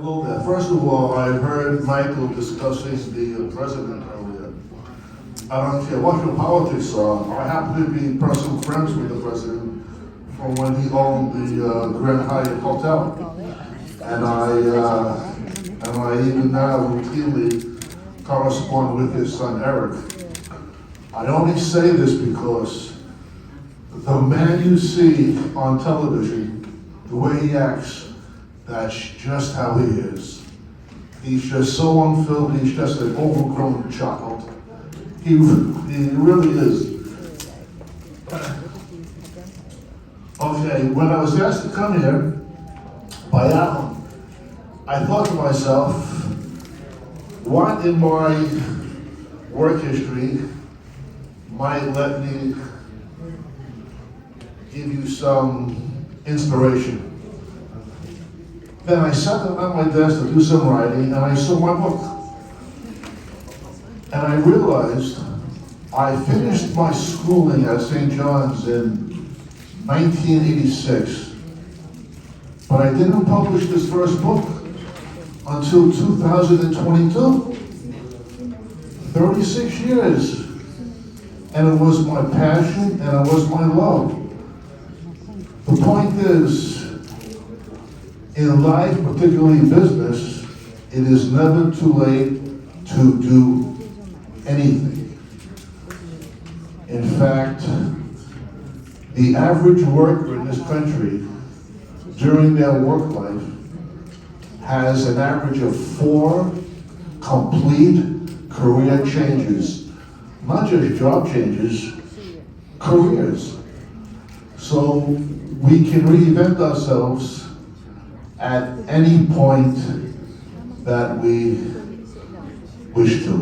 Hello there. First of all, I heard Michael discussing the president earlier. I don't care what your politics are. I happen to be personal friends with the president from when he owned the Grand Hyatt Hotel. And I even now routinely correspond with his son Eric. I only say this because the man you see on television, the way he acts, that's just how he is. He's just so unfilled, he's just an overgrown child. He really is. Okay, when I was asked to come here by Alan, I thought to myself, what in my work history might let me give you some inspiration. Then I sat down at my desk to do some writing, and I saw my book. And I realized I finished my schooling at St. John's in 1986, but I didn't publish this first book until 2022. 36 years. And it was my passion, and it was my love. The point is, in life, particularly in business, it is never too late to do anything. In fact, the average worker in this country during their work life has an average of 4 complete career changes. Not just job changes, careers. So we can reinvent ourselves at any point that we wish to.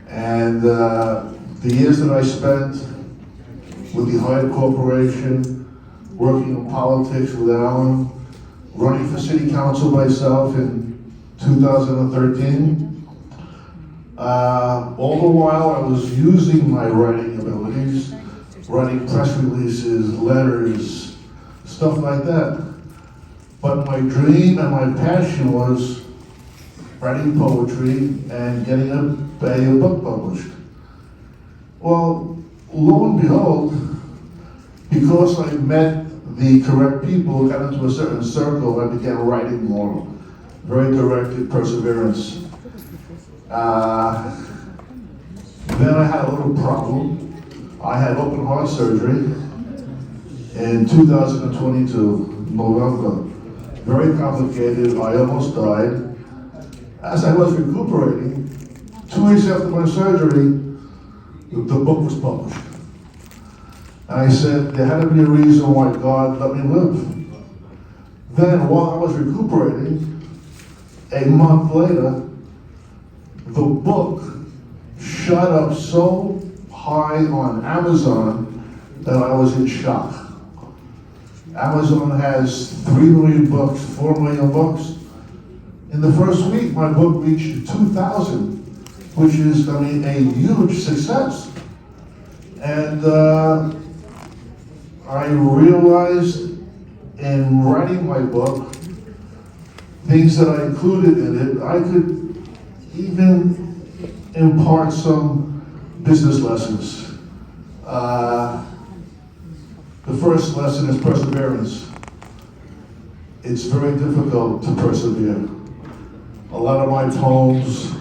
And the years that I spent with the Hyatt Corporation, working in politics with Alan, running for city council myself in 2013, all the while I was using my writing abilities, writing press releases, letters, stuff like that. But my dream and my passion was writing poetry and getting a book published. Well, lo and behold, because I met the correct people, got into a certain circle, I began writing more. Very directed perseverance. Then I had a little problem. I had open heart surgery in 2022, November. Very complicated, I almost died. As I was recuperating, 2 weeks after my surgery, the book was published. And I said, there had to be a reason why God let me live. Then, while I was recuperating, a month later, the book shot up so high on Amazon that I was in shock. Amazon has 3 million books, 4 million books. In the first week, my book reached 2,000, which is, a huge success. And I realized in writing my book, things that I included in it, I could even impart some business lessons. The first lesson is perseverance. It's very difficult to persevere. A lot of my poems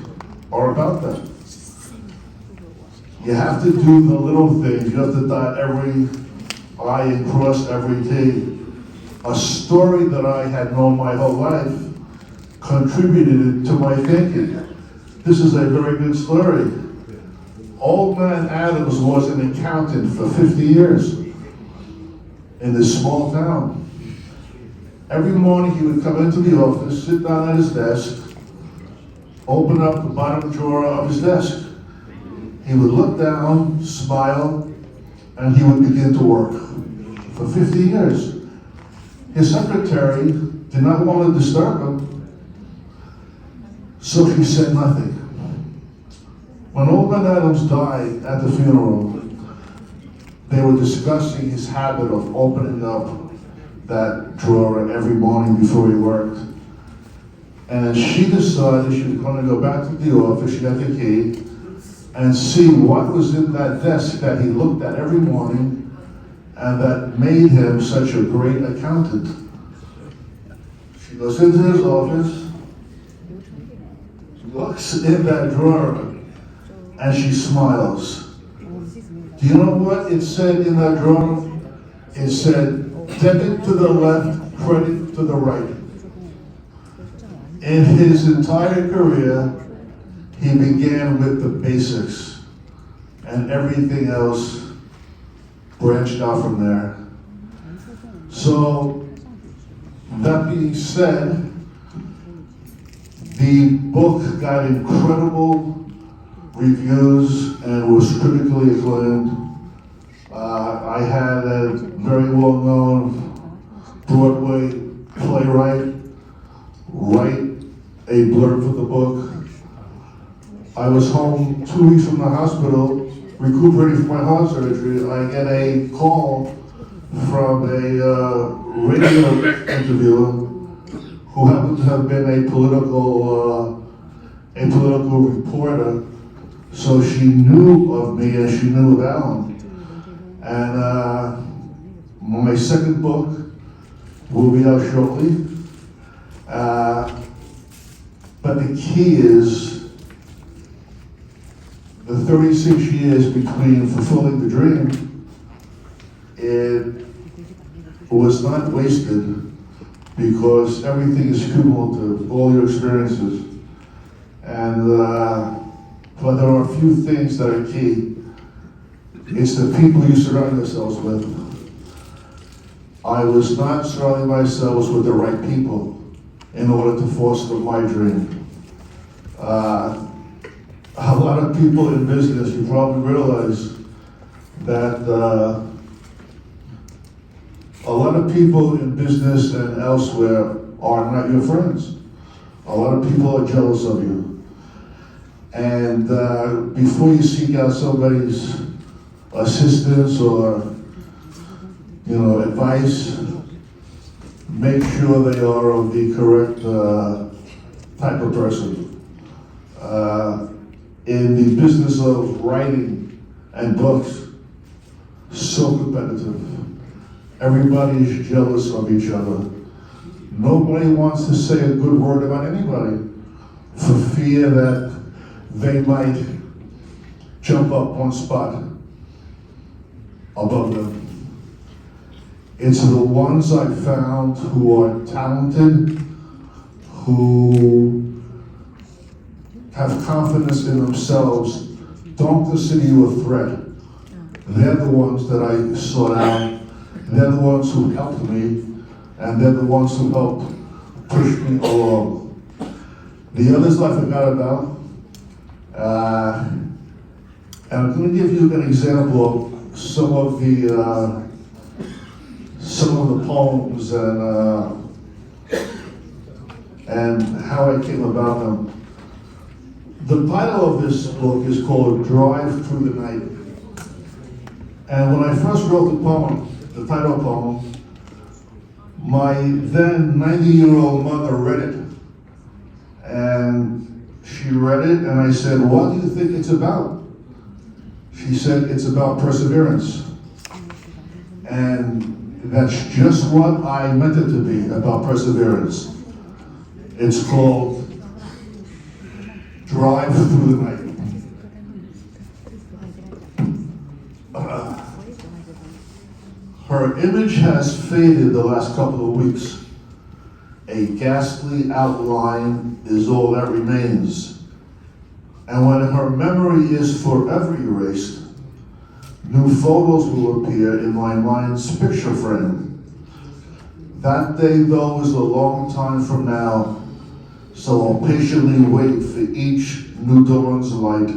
are about that. You have to do the little things. You have to dot every I and cross every T. A story that I had known my whole life contributed to my thinking. This is a very good story. Old man Adams was an accountant for 50 years in this small town. Every morning he would come into the office, sit down at his desk, open up the bottom drawer of his desk. He would look down, smile, and he would begin to work. For 50 years. His secretary did not want to disturb him, so she said nothing. When old man Adams died at the funeral, they were discussing his habit of opening up that drawer every morning before he worked. And she decided she was going to go back to the office, she had the key, and see what was in that desk that he looked at every morning and that made him such a great accountant. She goes into his office, looks in that drawer, and she smiles. Do you know what it said in that drawer? It said, debit to the left, credit to the right. In his entire career, he began with the basics, and everything else branched out from there. So, that being said, the book got incredible reviews and was critically acclaimed. I had a very well-known Broadway playwright write a blurb for the book. I was home 2 weeks from the hospital, recuperating from my heart surgery. I get a call from a radio interviewer who happened to have been a political reporter. So she knew of me and she knew of Alan. And my second book will be out shortly. But the key is the 36 years between fulfilling the dream, it was not wasted because everything is cumulative, all your experiences. And but there are a few things that are key. It's the people you surround yourselves with. I was not surrounding myself with the right people in order to foster my dream. A lot of people in business, you probably realize that a lot of people in business and elsewhere are not your friends. A lot of people are jealous of you. And before you seek out somebody's assistance or advice, make sure they are of the correct type of person. In the business of writing and books, so competitive. Everybody is jealous of each other. Nobody wants to say a good word about anybody for fear that they might jump up one spot above them. It's the ones I found who are talented, who have confidence in themselves, don't consider you a threat. They're the ones that I sought out. They're the ones who helped me, and they're the ones who helped push me along. The others I forgot about, and I'm going to give you an example of some of the poems and how I came about them. The title of this book is called Drive Through the Night. And when I first wrote the title poem, my then 90-year-old mother read it. And she read it and I said, what do you think it's about? She said, it's about perseverance. And that's just what I meant it to be, about perseverance. It's called Drive Through the Night. Her image has faded the last couple of weeks. A ghastly outline is all that remains. And when her memory is forever erased, new photos will appear in my mind's picture frame. That day, though, is a long time from now, so I'll patiently wait for each new dawn's light.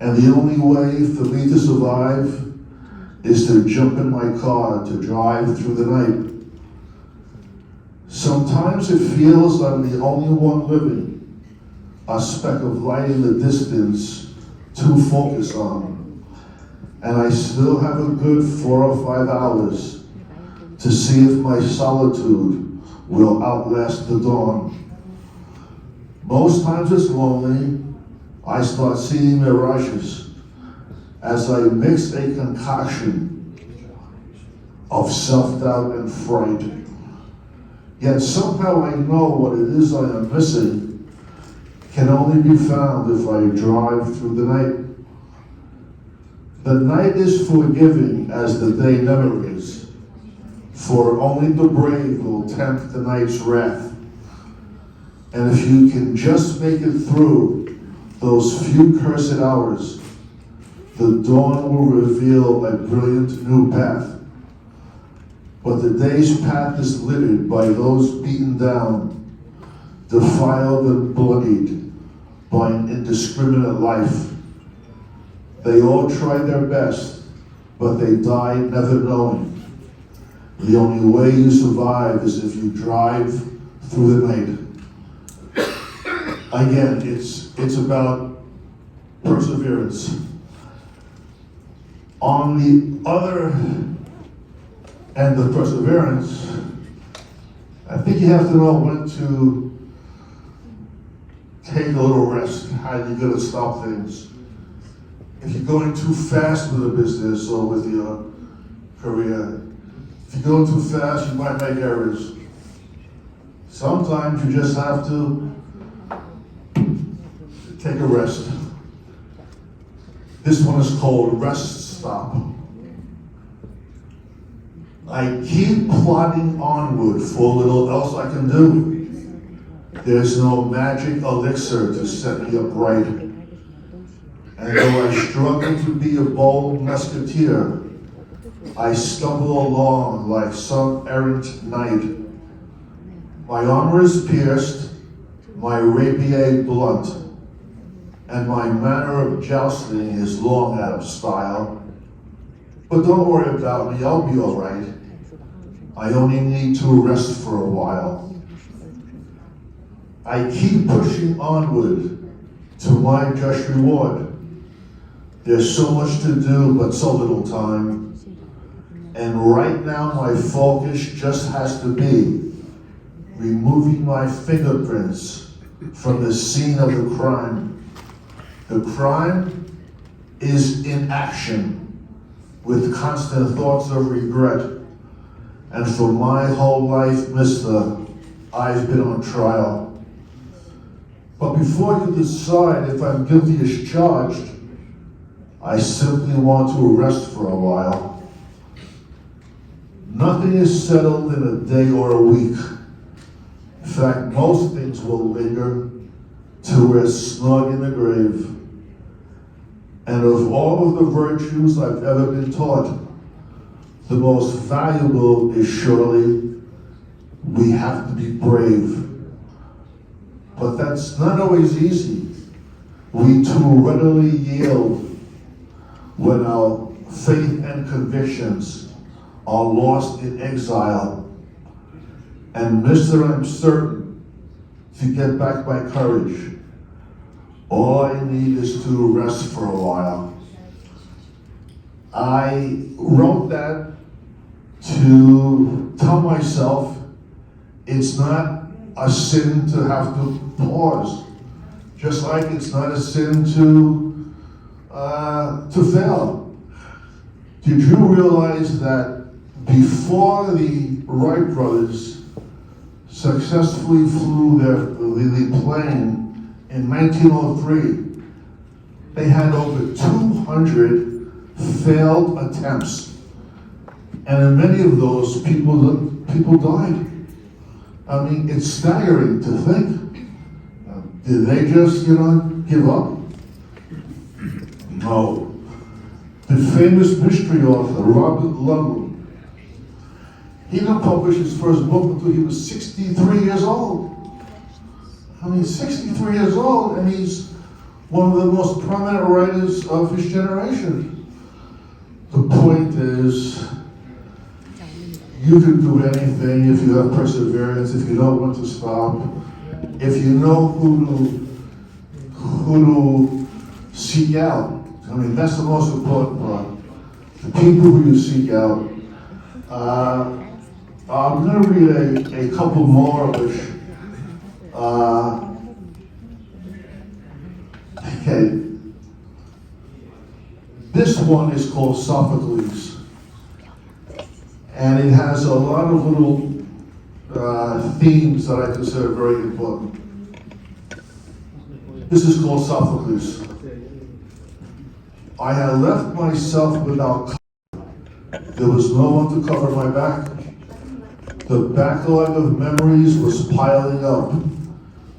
And the only way for me to survive is to jump in my car to drive through the night. Sometimes it feels I'm the only one living, a speck of light in the distance to focus on. And I still have a good 4 or 5 hours to see if my solitude will outlast the dawn. Most times it's lonely. I start seeing mirages as I mix a concoction of self-doubt and fright. Yet somehow I know what it is I am missing can only be found if I drive through the night. The night is forgiving as the day never is, for only the brave will tempt the night's wrath. And if you can just make it through those few cursed hours, the dawn will reveal a brilliant new path. But the day's path is littered by those beaten down, defiled and bloodied by an indiscriminate life. They all tried their best, but they died never knowing. The only way you survive is if you drive through the night. Again, it's about perseverance. On the other end of perseverance, I think you have to know when to take a little rest, how you're going to stop things. If you're going too fast with a business or with your career, if you're going too fast, you might make errors. Sometimes you just have to take a rest. This one is called Rest Stop. I keep plodding onward for little else I can do. There's no magic elixir to set me upright. And though I struggle to be a bold musketeer, I stumble along like some errant knight. My armor is pierced, my rapier blunt, and my manner of jousting is long out of style. But don't worry about me, I'll be all right. I only need to rest for a while. I keep pushing onward to my just reward. There's so much to do, but so little time. And right now my focus just has to be removing my fingerprints from the scene of the crime. The crime is inaction with constant thoughts of regret. And for my whole life, mister, I've been on trial. But before you decide if I'm guilty as charged, I simply want to rest for a while. Nothing is settled in a day or a week. In fact, most things will linger till we're snug in the grave. And of all of the virtues I've ever been taught, the most valuable is surely we have to be brave. But that's not always easy. We too readily yield when our faith and convictions are lost in exile. And mister, I'm certain to get back my courage, all I need is to rest for a while. I wrote that to tell myself it's not a sin to have to pause, just like it's not a sin to fail. Did you realize that before the Wright brothers successfully flew the plane in 1903, they had over 200 failed attempts. And in many of those, people died. I mean, it's staggering to think. Did they just, give up? No. The famous mystery author, Robert Ludlum, he didn't publish his first book until he was 63 years old. I mean, 63 years old, and he's one of the most prominent writers of his generation. The point is, you can do anything if you have perseverance, if you know when to stop, if you know who to seek out. I mean, that's the most important part. The people who you seek out. I'm going to read a couple more, which Okay. This one is called Sophocles. And it has a lot of little themes that I consider very important. This is called Sophocles. I had left myself without cover. There was no one to cover my back. The backlog of memories was piling up.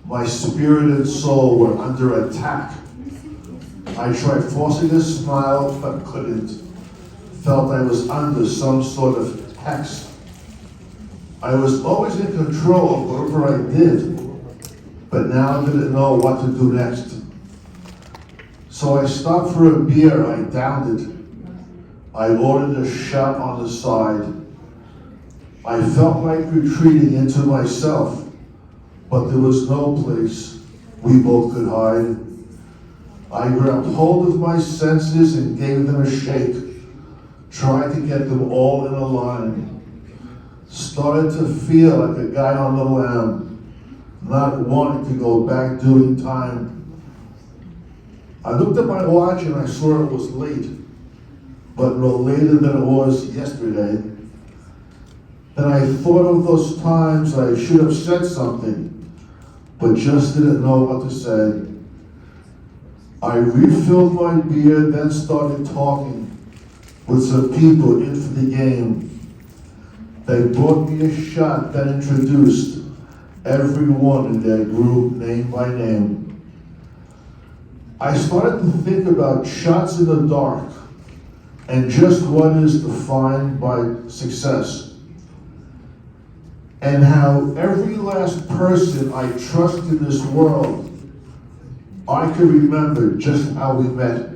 My spirit and soul were under attack. I tried forcing a smile, but couldn't. Felt I was under some sort of hex. I was always in control of whatever I did, but now I didn't know what to do next. So I stopped for a beer, I downed it. I ordered a shot on the side. I felt like retreating into myself, but there was no place we both could hide. I grabbed hold of my senses and gave them a shake, tried to get them all in a line. Started to feel like a guy on the lam, not wanting to go back doing time. I looked at my watch and I saw it was late, but no later than it was yesterday. Then I thought of those times I should have said something, but just didn't know what to say. I refilled my beer, then started talking with some people in for the game. They brought me a shot, then introduced everyone in their group, name by name. I started to think about shots in the dark and just what is defined by success. And how every last person I trust in this world, I can remember just how we met.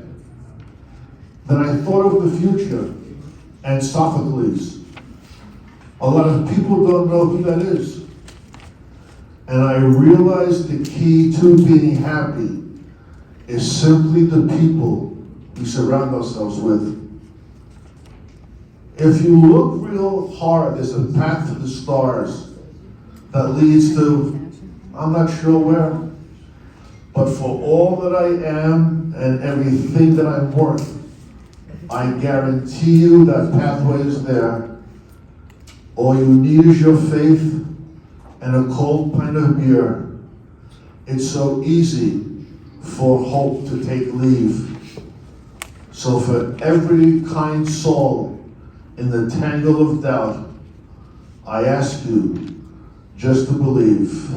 Then I thought of the future and Sophocles. A lot of people don't know who that is. And I realized the key to being happy is simply the people we surround ourselves with. If you look real hard, there's a path to the stars that leads to, I'm not sure where, but for all that I am and everything that I'm worth, I guarantee you that pathway is there. All you need is your faith and a cold pint of beer. It's so easy for hope to take leave. So for every kind soul in the tangle of doubt, I ask you just to believe.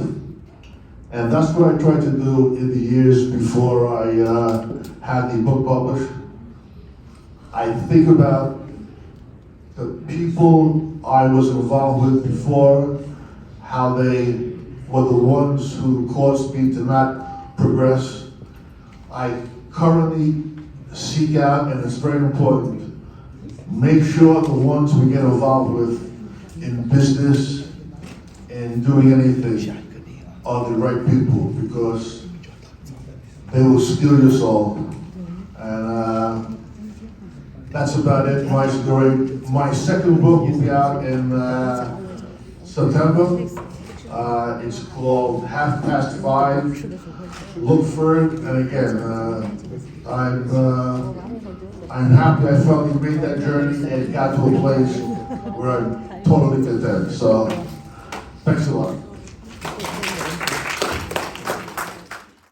And that's what I tried to do in the years before I had the book published. I think about the people I was involved with before, how they were the ones who caused me to not progress. I currently seek out, and it's very important, make sure the ones we get involved with in business and doing anything are the right people, because they will steal your soul. And that's about it, my story. My second book will be out in September. It's called 5:30. Look for it, and again, I'm happy I finally made that journey and got to a place where I'm totally content. So, thanks a lot.